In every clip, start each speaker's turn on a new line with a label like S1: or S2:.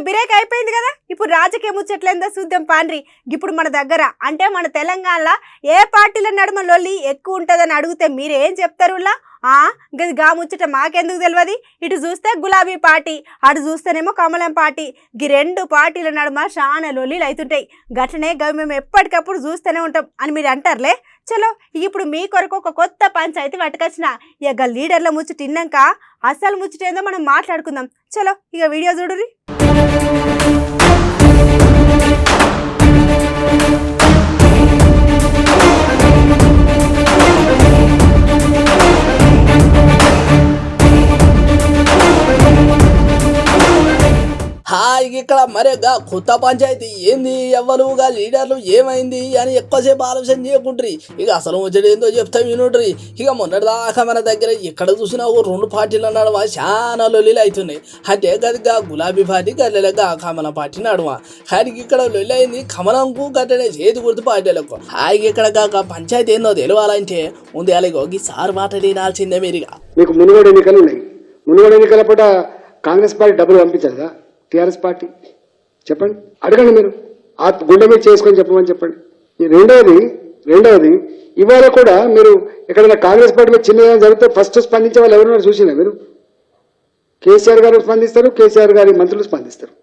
S1: Break అయిపోయింది కదా, ఇప్పుడు రాజకీయ ముచ్చట్లేందో చూద్దాం పాండ్రి. ఇప్పుడు మన దగ్గర అంటే మన తెలంగాణలో ఏ పార్టీల నడుమ లొల్లి ఎక్కువ ఉంటుందని అడిగితే మీరేం చెప్తారులా? గది గా ముచ్చట మాకెందుకు తెలియదు. ఇటు చూస్తే గులాబీ పార్టీ, అటు చూస్తేనేమో కమలం పార్టీ. ఈ రెండు పార్టీల నడుమ చాలా లొల్లీలు అవుతుంటాయి. గట్లనే గవి మేము ఎప్పటికప్పుడు చూస్తూనే ఉంటాం అని మీరు అంటారులే. చలో ఇప్పుడు మీ కొరకు ఒక కొత్త పంచాయతీ పట్టుకొచ్చిన. ఇక లీడర్ల ముచ్చట తిన్నాక అసలు ముచ్చటేందో మనం మాట్లాడుకుందాం. చలో ఇక వీడియో చూడుర్రి.
S2: ఇక్కడ మరేగా కొత్త పంచాయతీ ఏంది, ఎవ్వరుగా లీడర్లు ఏమైంది అని ఎక్కువసేపు ఆలోచన చేయకుండ్రి. ఇక అసలు వచ్చేది ఏందో చెప్తా వినుడ్రి. ఇక మొన్నటిదాకా మన దగ్గర ఎక్కడ చూసినా రెండు పార్టీల నడుమ చాలా లొల్లిలు అవుతున్నాయి. అంటే గదిగా గులాబీ పార్టీ గల్లెలగా కమలం పార్టీ నడుమ. కానీ ఇక్కడ లొల్లి అయింది కమలంకు గట్టనే చేతి గుర్తు పార్టీలకు. ఇక్కడ కాక పంచాయతీ ఏందో తెలియాలంటే ముందు అలాగో సార్ మాట తినాల్సిందే. మీరుగా
S3: మీకు మునుగోడు ఎన్నికలు ఉన్నాయి. మునుగోడు ఎన్నికల పూట కాంగ్రెస్ పార్టీ డబ్బులు పంపించదా టీఆర్ఎస్ పార్టీ? చెప్పండి, అడగండి. మీరు ఆ గుండె మీద చేసుకొని చెప్పమని చెప్పండి. రెండవది ఇవాళ కూడా మీరు ఎక్కడైనా కాంగ్రెస్ పార్టీ మీద చిన్న జరిగితే ఫస్ట్ స్పందించే వాళ్ళు ఎవరైనా చూసినా మీరు? కేసీఆర్ గారు స్పందిస్తారు, కేసీఆర్ గారి మంత్రులు స్పందిస్తారు.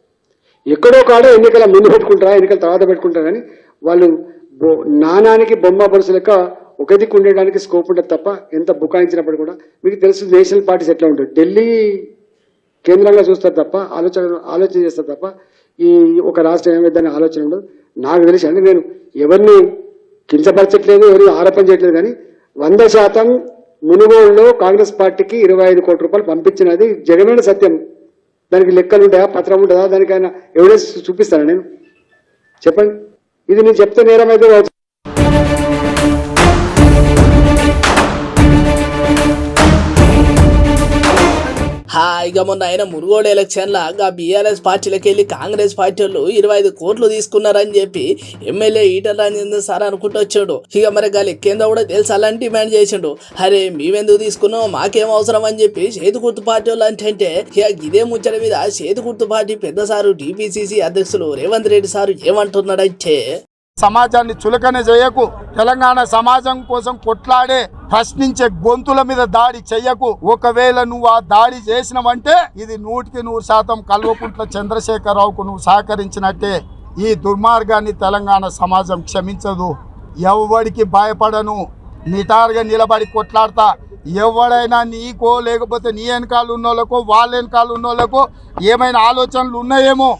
S3: ఎక్కడో కాడ ఎన్నికల ముందు పెట్టుకుంటారా, ఎన్నికల తర్వాత పెట్టుకుంటారా కానీ వాళ్ళు నాణానికి బొమ్మ బొరుసు లెక్క ఒక దిక్కు ఉండడానికి స్కోప్ ఉంటుంది తప్ప ఎంత బుకాయించినప్పుడు కూడా మీకు తెలుసు నేషనల్ పార్టీస్ ఎట్లా ఉంటుంది. ఢిల్లీ కేంద్రంగా చూస్తారు తప్ప ఆలోచన చేస్తారు తప్ప ఈ ఒక రాష్ట్రం ఏమైందని ఆలోచన ఉండదు. నాకు తెలిసి అంటే నేను ఎవరిని కించపరచట్లేదు, ఎవరిని ఆరోపణ చేయట్లేదు. కానీ 100% మునుగోడులో కాంగ్రెస్ పార్టీకి 25 కోట్ల రూపాయలు పంపించినది జగమైన సత్యం. దానికి లెక్కలు ఉంటాయా, పత్రం ఉంటుందా, దానికైనా ఎవిడెన్స్ చూపిస్తాను నేను? చెప్పండి. ఇది నేను చెప్తే నేరం అయితే
S2: ఇక మొన్న ఆయన మునుగోడు ఎలక్షన్ల బీఆర్ఎస్ పార్టీలకు వెళ్ళి కాంగ్రెస్ పార్టీ వాళ్ళు 25 కోట్లు తీసుకున్నారని చెప్పి ఎమ్మెల్యే ఈటల రాజేందర్ సార్ అనుకుంటూ వచ్చాడు. ఇక మరి లెక్కేందో కూడా తెలుసు అలాంటి డిమాండ్ చేసిండు. అరే మేమెందుకు తీసుకున్నాం, మాకేం అవసరం అని చెప్పి చేతి గుర్తు పార్టీ వాళ్ళు అంటే ఇక ఇదే ముచ్చట మీద చేతి గుర్తు పార్టీ పెద్ద సారు టీపీసీసీ అధ్యక్షులు రేవంత్ రెడ్డి సారు ఏమంటున్నాడంటే,
S4: సమాజాన్ని చులకన చేయకు, తెలంగాణ సమాజం కోసం కొట్లాడే ప్రశ్నించే గొంతుల మీద దాడి చెయ్యకు. ఒకవేళ నువ్వు ఆ దాడి చేసినవంటే ఇది 100% కల్వకుంట్ల చంద్రశేఖరరావుకు నువ్వు సహకరించినట్టే. ఈ దుర్మార్గాన్ని తెలంగాణ సమాజం క్షమించదు. ఎవడికి భయపడను, నిటారుగా నిలబడి కొట్లాడతా. ఎవడైనా నీకో లేకపోతే నీ వెనకాల ఉన్నోళ్ళకో వాళ్ళ వెనకాల ఉన్నోళ్ళకో ఏమైనా ఆలోచనలు ఉన్నాయేమో,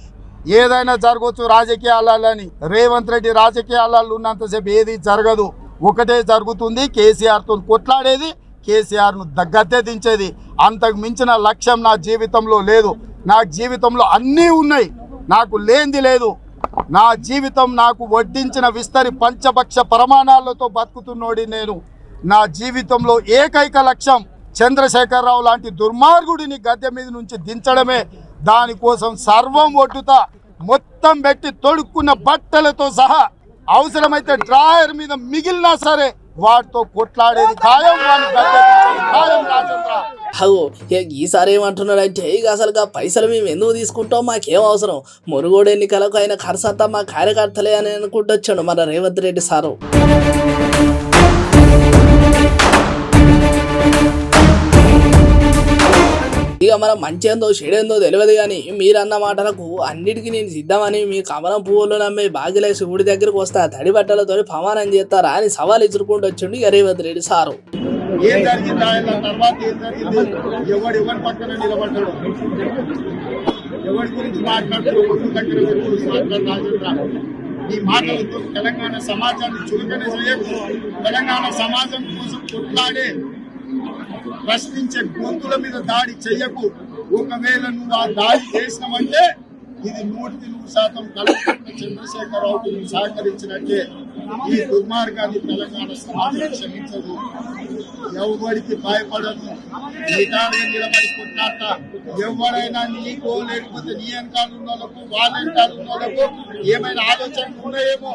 S4: ఏదైనా జరగవచ్చు రాజకీయాలని. రేవంత్ రెడ్డి రాజకీయాలలో ఉన్నంతసేపు ఏది జరగదు. ఒకటే జరుగుతుంది, కేసీఆర్తో కొట్లాడేది, కేసీఆర్ను దగ్గతే దించేది. అంతకు మించిన లక్ష్యం నా జీవితంలో లేదు. నా జీవితంలో అన్నీ ఉన్నాయి, నాకు లేనిది లేదు. నా జీవితం నాకు వడ్డించిన విస్తరి పంచభక్ష ప్రమాణాలతో బతుకుతున్నోడి నేను. నా జీవితంలో ఏకైక లక్ష్యం చంద్రశేఖరరావు లాంటి దుర్మార్గుడిని గద్దె మీద నుంచి దించడమే. దానికోసం సర్వం ఒడ్డుతా, మొత్తం పెట్టి తొడుక్కున్న బట్టలతో సహా అవసరమైతే డ్రాయర్ మీద మిగిలినా సరే వాటితో కొట్లాడేది ఖాయం.
S2: ఈసారి ఏమంటున్నాడంటే ఇక అసలు పైసలు మేము ఎందుకు తీసుకుంటాం, మాకేం అవసరం, మునుగోడు ఎన్నికలకు అయిన ఖర్చు అంతా మా కార్యకర్తలే అని అనుకుంటొచ్చాడు మన రేవంత్ రెడ్డి సారు. ఇక మనం మంచేందో చెడేందో తెలియదు కానీ మీరన్న మాటలకు అన్నిటికీ నేను సిద్ధమని మీ కమలం పువ్వులు నమ్మే భాగ్యలే శివుడి దగ్గరకు వస్తా తడి బట్టలతో ప్రమాణం చేస్తారా అని సవాల్ ఇచ్చుకుంటూ వచ్చిండు ఇక రేవంత్ రెడ్డి సారు.
S4: ఈ మాటలతో తెలంగాణ సమాజాన్ని చులకన చేయకు, తెలంగాణ సమాజం కోసం కొట్లాడే ప్రశ్నించే గొంతుల మీద దాడి చెయ్యకు. ఒకవేళ నువ్వు ఆ దాడి చేసినావంటే ఇది 100% కల్వకుంట్ల చంద్రశేఖరరావుకు నువ్వు సహకరించినట్టే. ఈ దుర్మార్గాన్ని తెలంగాణ సమాజం క్షమించదు. ఎవరికి భయపడదు, నిటారుగా నిలబడి కొట్లాడతా. ఎవరైనా నీకో లేకపోతే నీ వెనకాల ఉన్నోళ్ళకు వాళ్ళ వెనకాల ఉన్నోళ్ళకు ఏమైనా ఆలోచనలు ఉన్నాయేమో,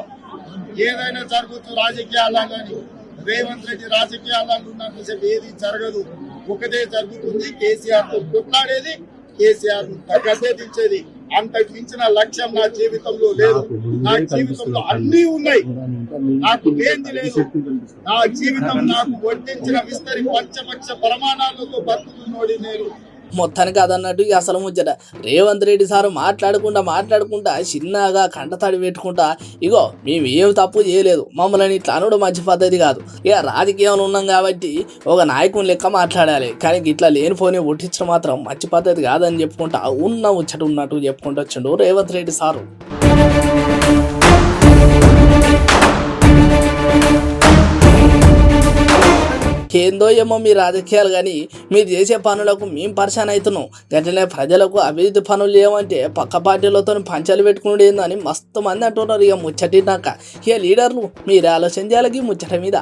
S4: ఏదైనా జరగచ్చు రాజకీయాలని. రేవంత్ రెడ్డి రాజకీయాలలో ఉన్నంతసేపు ఏది జరగదు. ఒకటే జరుగుతుంది, కేసీఆర్ తో కొట్లాడేది, కేసీఆర్ ను దగ్గరే దించేది. అంతకు మించిన లక్ష్యం నా జీవితంలో లేదు. నా జీవితంలో అన్నీ ఉన్నాయి, నాకు లేనిది లేదు. నా జీవితం నాకు వడ్డించిన విస్తరి పంచపక్ష ప్రమాణాలతో బతుకుతున్నోడి నేను.
S2: మొత్తానికి అదన్నట్టు ఇక అసలు ముచ్చట రేవంత్ రెడ్డి సారు మాట్లాడుకుంటా చిన్నగా కంటతడి పెట్టుకుంటా ఇగో మేము ఏం తప్పు చేయలేదు, మమ్మల్ని ఇట్లా అనుడు మంచి పద్ధతి కాదు, ఇక రాజకీయంలో ఉన్నాం కాబట్టి ఒక నాయకుని లెక్క మాట్లాడాలి, కానీ ఇట్లా లేనిపోని ఒట్టించడం మాత్రం మంచి పద్ధతి కాదని చెప్పుకుంటా ఉన్న ముచ్చట ఉన్నట్టు చెప్పుకుంటూ వచ్చిండు రేవంత్ రెడ్డి సారు. ఏందో ఏమో మీ రాజకీయాలు కానీ మీరు చేసే పనులకు మేము పరిశాన్ అవుతున్నాం, గట్లనే ప్రజలకు అభివృద్ధి పనులు ఏమంటే పక్క పార్టీలతో పంచాలు పెట్టుకునేది ఏందని మస్తు మంది అంటున్నారు. ఇక ముచ్చటినాక ఇక లీడర్లు మీరు ఆలోచన చేయాలి ముచ్చట మీద.